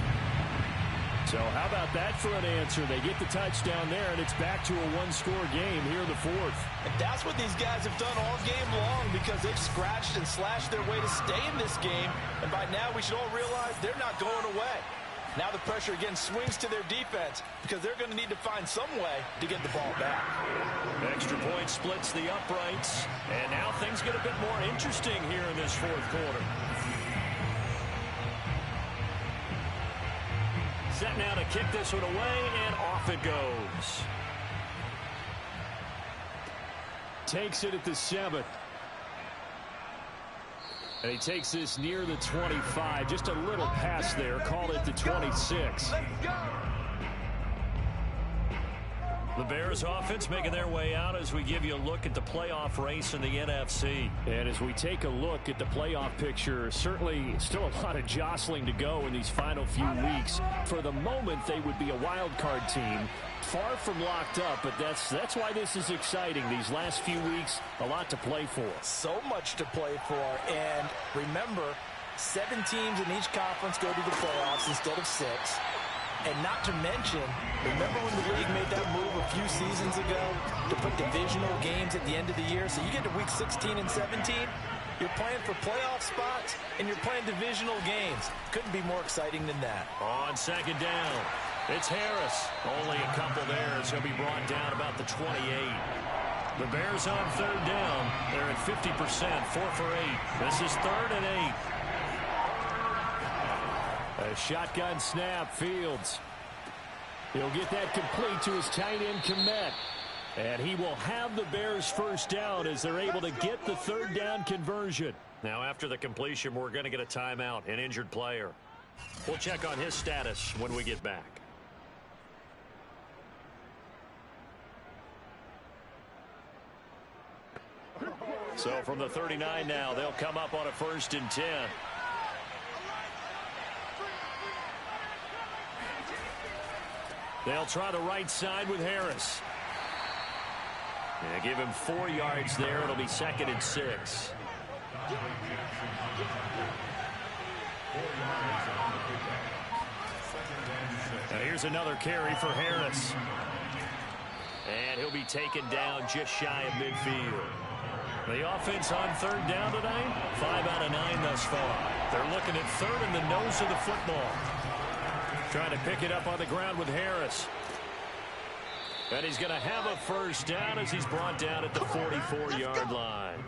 Speaker 1: So how about that for an answer? They get the touchdown there, and it's back to a one-score game here in the fourth.
Speaker 2: And that's what these guys have done all game long because they've scratched and slashed their way to stay in this game. And by now, we should all realize they're not going away. Now the pressure again swings to their defense because they're going to need to find some way to get the ball back.
Speaker 1: Extra point splits the uprights, and now things get a bit more interesting here in this fourth quarter. Set now to kick this one away, and off it goes. Takes it at the 7. And he takes this near the 25. Just a little pass there. Call it the 26. The Bears offense making their way out as we give you a look at the playoff race in the NFC. And as we take a look at the playoff picture, certainly still a lot of jostling to go in these final few weeks. For the moment, they would be a wild card team. Far from locked up, but that's why this is exciting. These last few weeks, a lot to play for.
Speaker 2: So much to play for. And remember, 7 teams in each conference go to the playoffs instead of 6. And not to mention, remember when the league made that move a few seasons ago to put divisional games at the end of the year? So you get to week 16 and 17, you're playing for playoff spots, and you're playing divisional games. Couldn't be more exciting than that.
Speaker 1: On second down, it's Harris. Only a couple there as he'll be brought down about the 28. The Bears on third down. They're at 50%, 4 for 8. This is third and 8. A shotgun snap, Fields. He'll get that complete to his tight end, Kmet. And he will have the Bears first down as they're able to get the third down conversion. Now after the completion, we're going to get a timeout, an injured player. We'll check on his status when we get back. So from the 39 now, they'll come up on a 1st and 10. They'll try the right side with Harris. And give him 4 yards there. It'll be 2nd and 6. Now here's another carry for Harris. And he'll be taken down just shy of midfield. The offense on third down tonight, 5 out of 9 thus far. They're looking at third in the nose of the football. Trying to pick it up on the ground with Harris. And he's going to have a first down as he's brought down at the 44-yard line.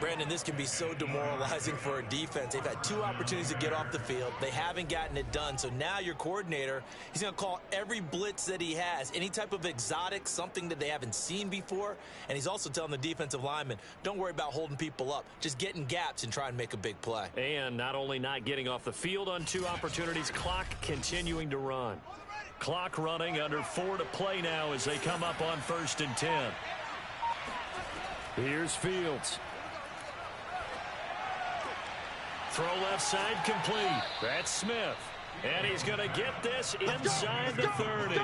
Speaker 2: Brandon, this can be so demoralizing for a defense. They've had 2 opportunities to get off the field. They haven't gotten it done. So now your coordinator, he's going to call every blitz that he has, any type of exotic, something that they haven't seen before. And he's also telling the defensive linemen, don't worry about holding people up. Just get in gaps and try and make a big play.
Speaker 1: And not only not getting off the field on 2 opportunities, clock continuing to run. Clock running under 4 to play now as they come up on 1st and 10. Here's Fields. Throw left side complete. That's Smith. And he's going to get this inside the 30.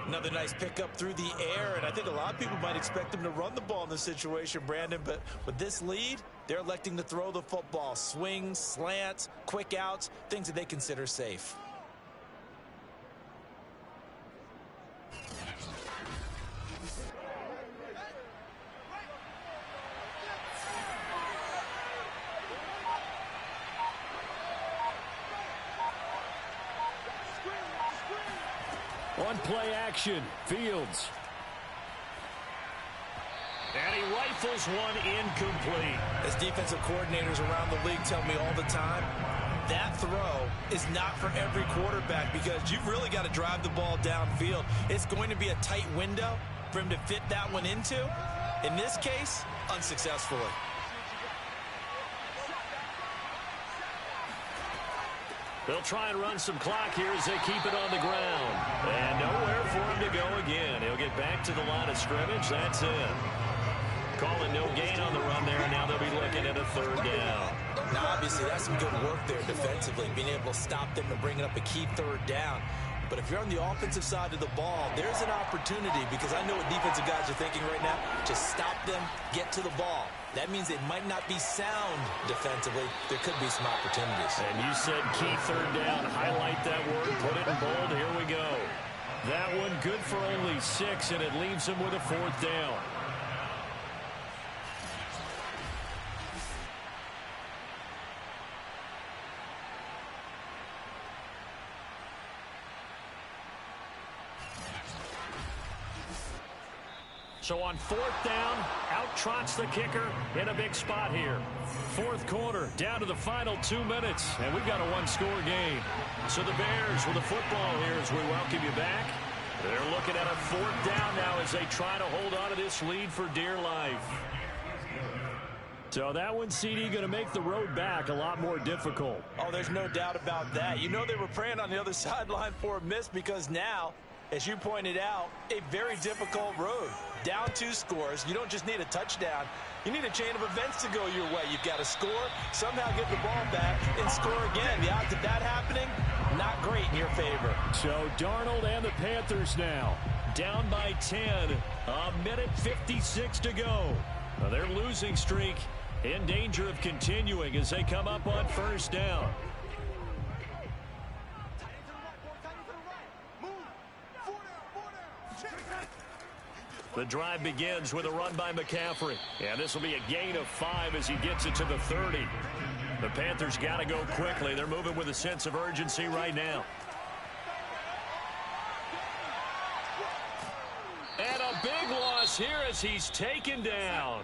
Speaker 2: Another nice pickup through the air, and I think a lot of people might expect him to run the ball in this situation, Brandon, but with this lead, they're electing to throw the football. Swings, slants, quick outs, things that they consider safe.
Speaker 1: On play action, Fields. And he rifles one incomplete.
Speaker 2: As defensive coordinators around the league tell me all the time, that throw is not for every quarterback because you've really got to drive the ball downfield. It's going to be a tight window for him to fit that one into. In this case, unsuccessfully.
Speaker 1: They'll try and run some clock here as they keep it on the ground. And nowhere for him to go again. He'll get back to the line of scrimmage. That's it. Calling no gain on the run there, and now they'll be looking at a third down.
Speaker 2: Now, obviously, that's some good work there defensively, being able to stop them and bringing up a key third down. But if you're on the offensive side of the ball, there's an opportunity because I know what defensive guys are thinking right now. Just stop them, get to the ball. That means they might not be sound defensively. There could be some opportunities.
Speaker 1: And you said key third down. Highlight that word. Put it in bold. Here we go. That one good for only 6, and it leaves them with a fourth down. So on fourth down, out trots the kicker in a big spot here. Fourth quarter, down to the final 2 minutes, and we've got a one-score game. So the Bears with the football here as we welcome you back. They're looking at a fourth down now as they try to hold on to this lead for dear life. So that one, CD, going to make the road back a lot more difficult.
Speaker 2: Oh, there's no doubt about that. You know they were praying on the other sideline for a miss because now, as you pointed out, a very difficult road. Down 2 scores. You don't just need a touchdown. You need a chain of events to go your way. You've got to score, somehow get the ball back, and score again. The odds of that happening, not great in your favor.
Speaker 1: So Darnold and the Panthers now down by 10. A minute 56 to go. Well, their losing streak in danger of continuing as they come up on first down. The drive begins with a run by McCaffrey. And this will be a gain of 5 as he gets it to the 30. The Panthers got to go quickly. They're moving with a sense of urgency right now. And a big loss here as he's taken down.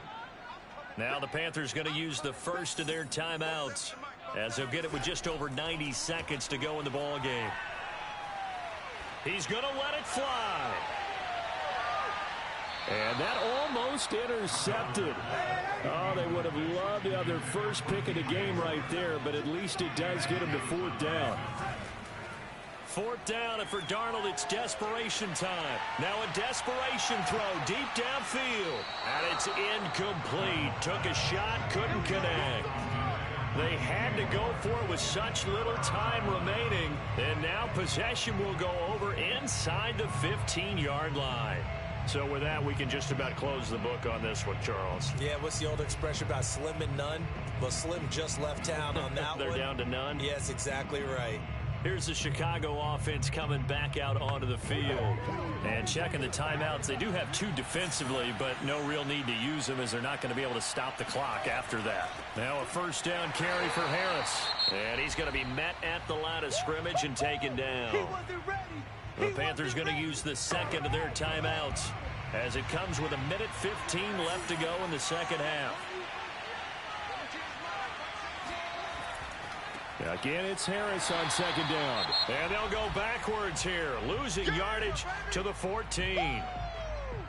Speaker 1: Now the Panthers going to use the first of their timeouts as they'll get it with just over 90 seconds to go in the ball game. He's going to let it fly. And that almost intercepted. Oh, they would have loved to have their first pick of the game right there, but at least it does get them to fourth down. Fourth down, and for Darnold, it's desperation time. Now a desperation throw deep downfield. And it's incomplete. Took a shot, couldn't connect. They had to go for it with such little time remaining. And now possession will go over inside the 15-yard line. So with that, we can just about close the book on this one, Charles.
Speaker 2: Yeah, what's the old expression about slim and none? Well, Slim just left town on that
Speaker 1: They're
Speaker 2: one.
Speaker 1: down to none?
Speaker 2: Yes, exactly right.
Speaker 1: Here's the Chicago offense coming back out onto the field. And checking the timeouts. They do have 2 defensively, but no real need to use them as they're not going to be able to stop the clock after that. Now a first down carry for Harris. And he's going to be met at the line of scrimmage and taken down. The Panthers going to use the second of their timeouts as it comes with a minute 15 left to go in the second half. Again, it's Harris on second down. And they'll go backwards here, losing yardage to the 14.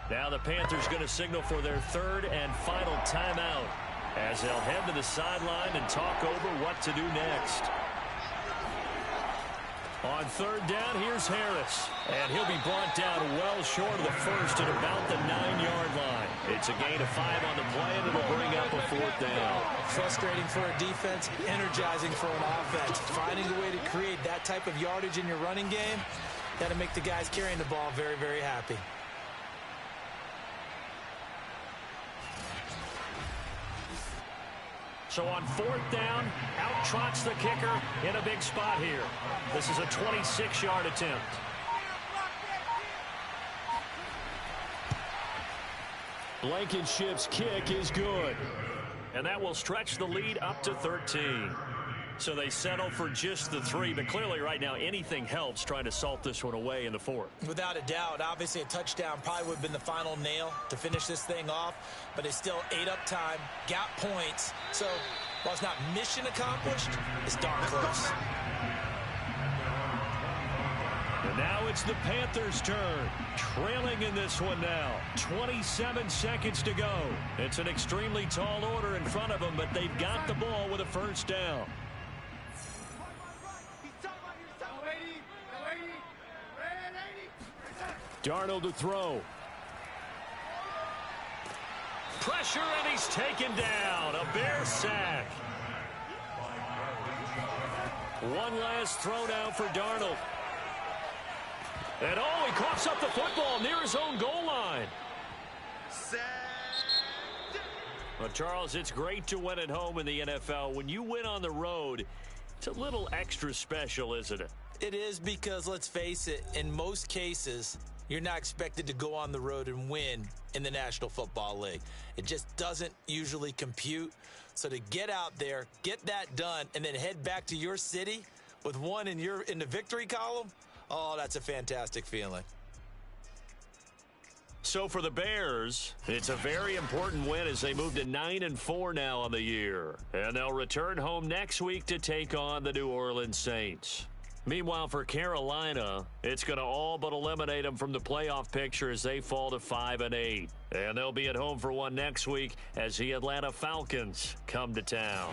Speaker 1: Now the Panthers going to signal for their third and final timeout as they'll head to the sideline and talk over what to do next. On third down, here's Harris. And he'll be brought down well short of the first at about the 9-yard line. It's a gain of 5 on the play, and it'll bring up a 4th down.
Speaker 2: Frustrating for a defense, energizing for an offense. Finding a way to create that type of yardage in your running game, got to make the guys carrying the ball very, very happy.
Speaker 1: So on 4th down, out trots the kicker in a big spot here. This is a 26-yard attempt. Blankenship's kick is good. And that will stretch the lead up to 13. So they settle for just the 3, but clearly right now anything helps trying to salt this one away in the 4th.
Speaker 2: Without a doubt, obviously a touchdown probably would have been the final nail to finish this thing off, but it's still 8 up time, got points, so while it's not mission accomplished, it's darn close.
Speaker 1: And now it's the Panthers' turn, trailing in this one now. 27 seconds to go. It's an extremely tall order in front of them, but they've got the ball with a 1st down. Darnold to throw. Pressure, and he's taken down. A Bear sack. One last throw now for Darnold. And oh, he coughs up the football near his own goal line. Well, Charles, it's great to win at home in the NFL. When you win on the road, it's a little extra special, isn't it?
Speaker 2: It is, because let's face it, in most cases, you're not expected to go on the road and win in the National Football League. It just doesn't usually compute. So to get out there, get that done, and then head back to your city with one in the victory column, oh, that's a fantastic feeling.
Speaker 1: So for the Bears, it's a very important win as they move to 9-4 now on the year. And they'll return home next week to take on the New Orleans Saints. Meanwhile, for Carolina, it's going to all but eliminate them from the playoff picture as they fall to 5-8. And they'll be at home for one next week as the Atlanta Falcons come to town.